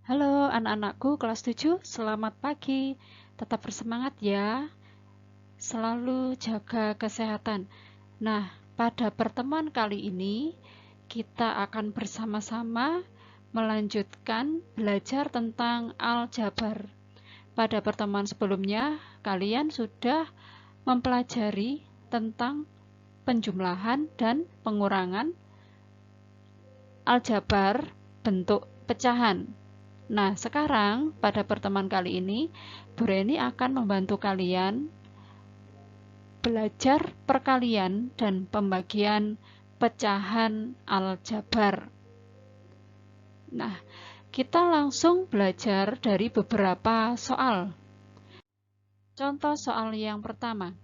Halo anak-anakku kelas 7, selamat pagi. Tetap bersemangat ya. Selalu jaga kesehatan. Nah, pada pertemuan kali ini kita akan bersama-sama melanjutkan belajar tentang aljabar. Pada pertemuan sebelumnya, kalian sudah mempelajari tentang penjumlahan dan pengurangan aljabar bentuk pecahan. Nah, sekarang pada pertemuan kali ini, Bu Reni akan membantu kalian belajar perkalian dan pembagian pecahan aljabar. Nah, kita langsung belajar dari beberapa soal. Contoh soal yang pertama.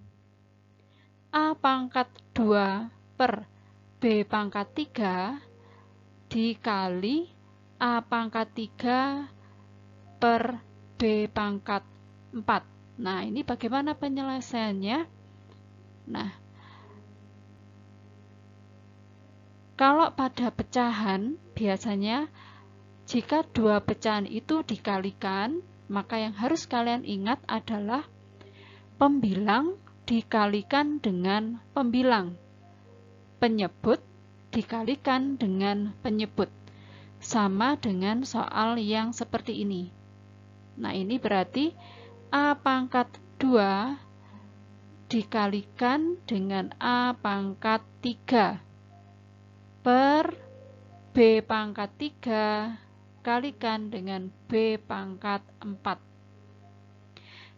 A pangkat 2 per B pangkat 3 dikali A pangkat 3 per B pangkat 4. Nah, ini bagaimana penyelesaiannya? Nah, kalau pada pecahan, biasanya jika dua pecahan itu dikalikan, maka yang harus kalian ingat adalah pembilang dikalikan dengan pembilang. Penyebut dikalikan dengan penyebut. Sama dengan soal yang seperti ini. Nah, ini berarti A pangkat 2 dikalikan dengan A pangkat 3 per B pangkat 3 kalikan dengan B pangkat 4.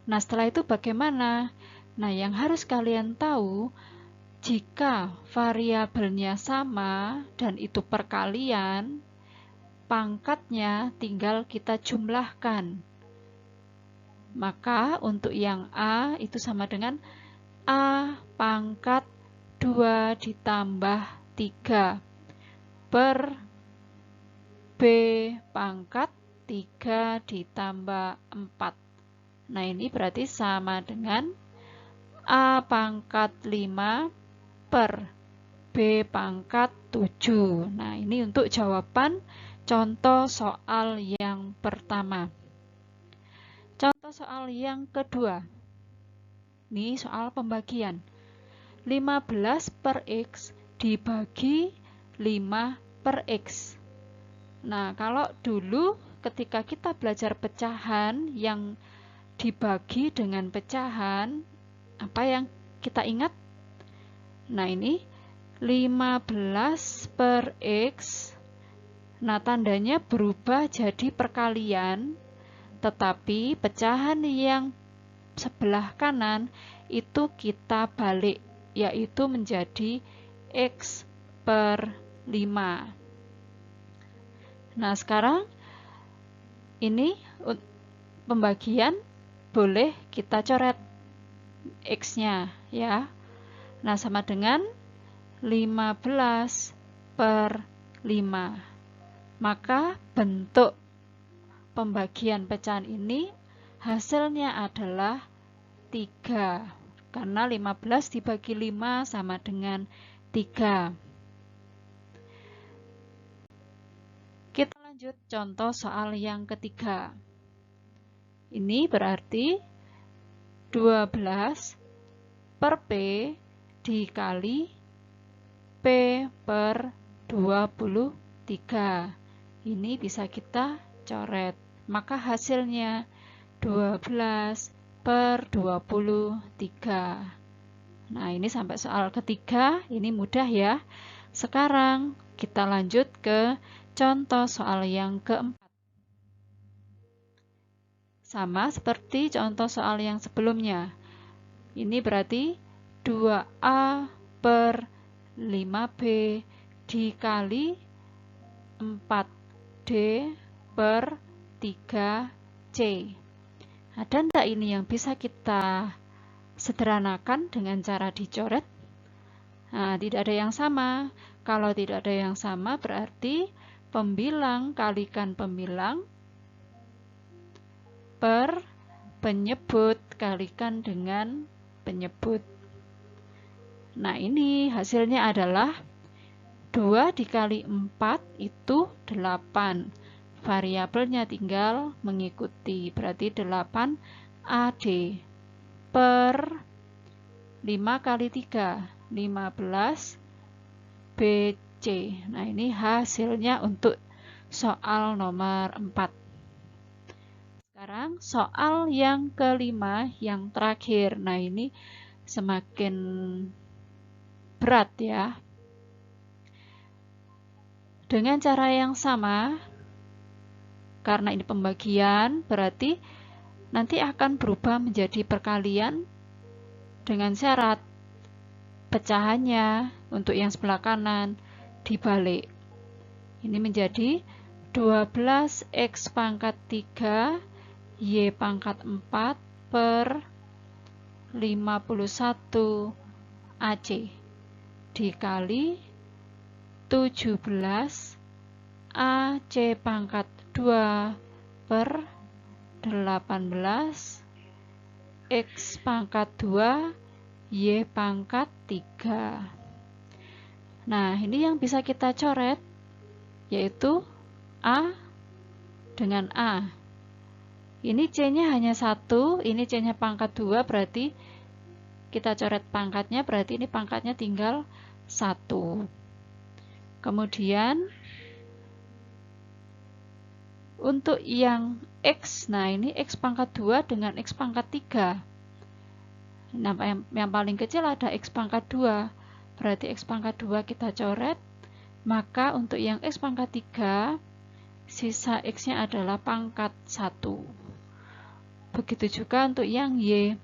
Nah, setelah itu bagaimana? Nah, yang harus kalian tahu, jika variabelnya sama dan itu perkalian, pangkatnya tinggal kita jumlahkan. Maka untuk yang A itu sama dengan A pangkat 2 ditambah 3 per B pangkat 3 ditambah 4. Nah, ini berarti sama dengan A pangkat 5 per B pangkat 7. Nah, ini untuk jawaban contoh soal yang pertama. Contoh soal yang kedua. Ini soal pembagian. 15 per X dibagi 5 per X. Nah, kalau dulu ketika kita belajar pecahan yang dibagi dengan pecahan, apa yang kita ingat? Nah, ini 15 per X. Nah, tandanya berubah jadi perkalian, tetapi pecahan yang sebelah kanan itu kita balik, yaitu menjadi X per 5. Nah, sekarang ini pembagian boleh kita coret X-nya ya. Nah, sama dengan 15 per 5. Maka bentuk pembagian pecahan ini hasilnya adalah 3. Karena 15 dibagi 5 sama dengan 3. Kita lanjut contoh soal yang ketiga. Ini berarti 12 per P dikali P per 23. Ini bisa kita coret. Maka hasilnya 12 per 23. Nah, ini sampai soal ketiga. Ini mudah ya. Sekarang kita lanjut ke contoh soal yang keempat. Sama seperti contoh soal yang sebelumnya. Ini berarti 2A per 5B dikali 4D per 3C. Ada enggak ini yang bisa kita sederhanakan dengan cara dicoret? Nah, tidak ada yang sama. Kalau tidak ada yang sama berarti pembilang kalikan pembilang per penyebut kalikan dengan penyebut. Nah, ini hasilnya adalah 2 dikali 4 itu 8. variabelnya tinggal mengikuti, berarti 8 AD per 5 kali 3, 15 BC. Nah, ini hasilnya untuk soal nomor 4. Sekarang soal yang kelima, yang terakhir. Nah, ini semakin berat ya. Dengan cara yang sama, karena ini pembagian, berarti nanti akan berubah menjadi perkalian dengan syarat pecahannya untuk yang sebelah kanan dibalik. Ini menjadi 12x pangkat 3 y pangkat 4 per 51 AC dikali 17 AC pangkat 2 per 18 X pangkat 2 Y pangkat 3. Nah, ini yang bisa kita coret, yaitu A dengan A. Ini C-nya hanya 1, ini C-nya pangkat 2, berarti kita coret pangkatnya, berarti ini pangkatnya tinggal 1. Kemudian untuk yang X, nah ini X pangkat 2 dengan X pangkat 3. Nah, yang paling kecil ada X pangkat 2, berarti X pangkat 2 kita coret, maka untuk yang X pangkat 3, sisa X-nya adalah pangkat 1. Begitu juga untuk yang Y.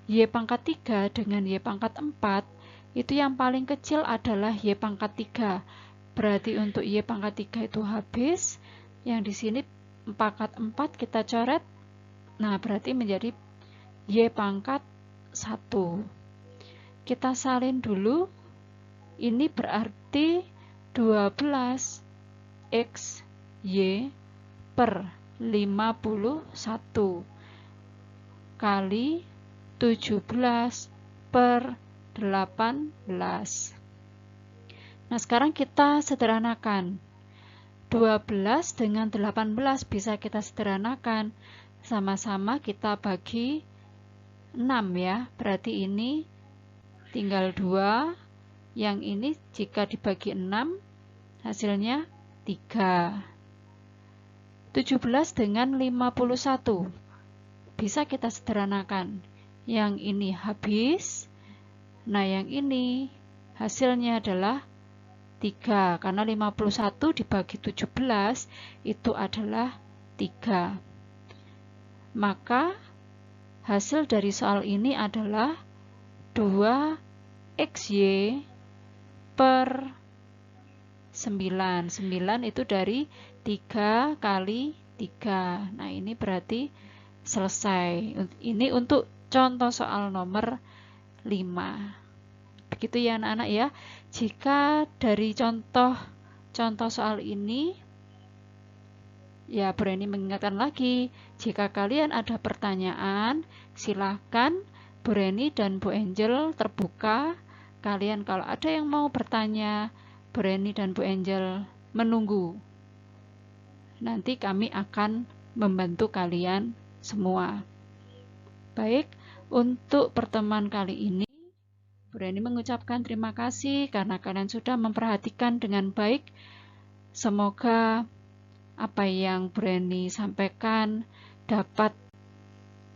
Y pangkat 3 dengan Y pangkat 4, itu yang paling kecil adalah Y pangkat 3. Berarti untuk Y pangkat 3 itu habis. Yang di sini pangkat 4 kita coret. Nah, berarti menjadi Y pangkat 1. Kita salin dulu. Ini berarti 12x Y per 51 kali 17 per 18. Nah, sekarang kita sederhanakan. 12 dengan 18 bisa kita sederhanakan. Sama-sama kita bagi 6 ya. Berarti ini tinggal 2. Yang ini jika dibagi 6, hasilnya 3. 17 dengan 51 bisa kita sederhanakan. Yang ini habis. Nah, yang ini hasilnya adalah 3. Karena 51 dibagi 17 itu adalah 3. Maka hasil dari soal ini adalah 2xy per 9. 9 itu dari 3 kali 3. Nah, ini berarti selesai. Ini untuk contoh soal nomor 5. Begitu ya anak-anak ya. Jika dari contoh soal ini, ya Bu Reni mengingatkan lagi, jika kalian ada pertanyaan, silahkan Bu Reni dan Bu Angel terbuka. Kalian kalau ada yang mau bertanya, Bu Reni dan Bu Angel menunggu. Nanti kami akan membantu kalian semua. Baik, untuk pertemuan kali ini, Bu Reni mengucapkan terima kasih karena kalian sudah memperhatikan dengan baik. Semoga apa yang Bu Reni sampaikan dapat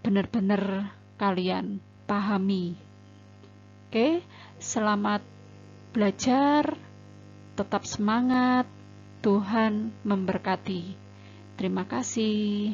benar-benar kalian pahami. Oke, selamat belajar, tetap semangat, Tuhan memberkati. Terima kasih.